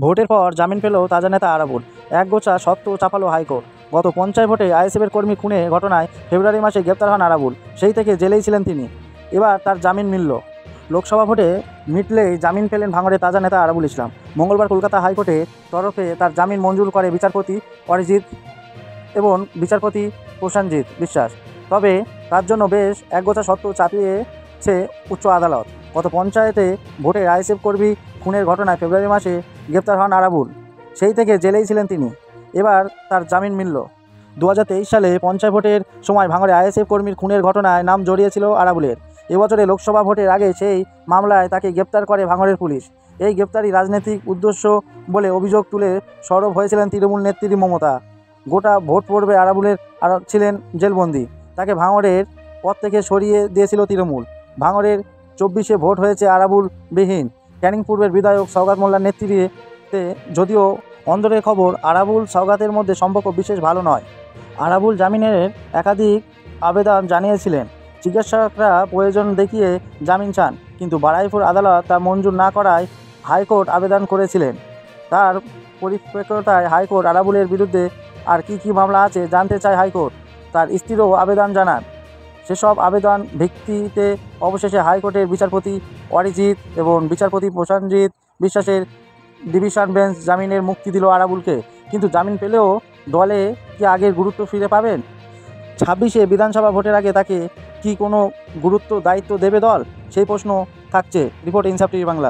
ভোটের পর জামিন পেল তাজা নেতা আরাবুল। একগোছা সত্য চাপালো হাইকোর্ট। গত পঞ্চায়েত ভোটে আইএসএফের কর্মী খুনে ঘটনায় ফেব্রুয়ারি মাসে গ্রেপ্তার হন আরাবুল। সেই থেকে জেলেই ছিলেন তিনি। এবার তার জামিন মিলল। লোকসভা ভোটে মিটলেই জামিন পেলেন ভাঙড়ের তাজা নেতা আরাবুল ইসলাম। মঙ্গলবার কলকাতা হাইকোর্টের তরফে তার জামিন মঞ্জুর করে বিচারপতি অরিজিৎ এবং বিচারপতি প্রসেনজিৎ বিশ্বাস। তবে তার জন্য বেশ একগোছা সত্য চাপিয়েছে উচ্চ আদালত। গত পঞ্চায়েতে ভোটে আইএসএফ কর্মী খুনের ঘটনায় ফেব্রুয়ারি মাসে গ্রেপ্তার হন আরাবুল। সেই থেকে জেলেই ছিলেন তিনি। এবার তার জামিন মিলল। 2023 সালে পঞ্চায়েত ভোটের সময় ভাঙড়ে আইএসএফ কর্মীর খুনের ঘটনায় নাম জড়িয়েছিল আরাবুলের। এবছরে লোকসভা ভোটের আগে সেই মামলায় তাকে গ্রেপ্তার করে ভাঙড়ের পুলিশ। এই গ্রেপ্তারি রাজনৈতিক উদ্দেশ্য বলে অভিযোগ তুলে সরব হয়েছিলেন তৃণমূল নেত্রী মমতা। গোটা ভোট পর্বে আরাবুলের ছিলেন জেলবন্দি। তাকে ভাঙড়ের পদ থেকে সরিয়ে দিয়েছিল তৃণমূল। ভাঙড়ের 24-এ ভোট হয়েছে আরাবুল বিহীন। ক্যানিং পূর্বের বিধায়ক সওগাত মোল্লার নেতৃত্বে। যদিও অন্দরের খবর, আরাবুল সওগাতের মধ্যে সম্পর্ক বিশেষ ভালো নয়। আরাবুল জামিনের একাধিক আবেদন জানিয়েছিলেন। চিকিৎসকরা প্রয়োজন দেখিয়ে জামিন চান, কিন্তু বারুইপুর আদালত তা মঞ্জুর না করায় হাইকোর্ট আবেদন করেছিলেন। তার পরিপ্রেক্ষিতে হাইকোর্ট আরাবুলের বিরুদ্ধে আর কী মামলা আছে জানতে চায় হাইকোর্ট। তার স্ত্রীও আবেদন জানান। সেসব আবেদন ভিত্তিতে অবশেষে হাইকোর্টের বিচারপতি অরিজিৎ এবং বিচারপতি প্রসেনজিৎ বিশ্বাসের ডিভিশন বেঞ্চ জামিনের মুক্তি দিল আরাবুলকে। কিন্তু জামিন পেলেও দলে কি আগের গুরুত্ব ফিরে পাবেন? 26-এ বিধানসভা ভোটের আগে তাকে কি কোনো দায়িত্ব দেবে দল? সেই প্রশ্ন থাকছে। রিপোর্ট ইনসাফ টিভি বাংলা।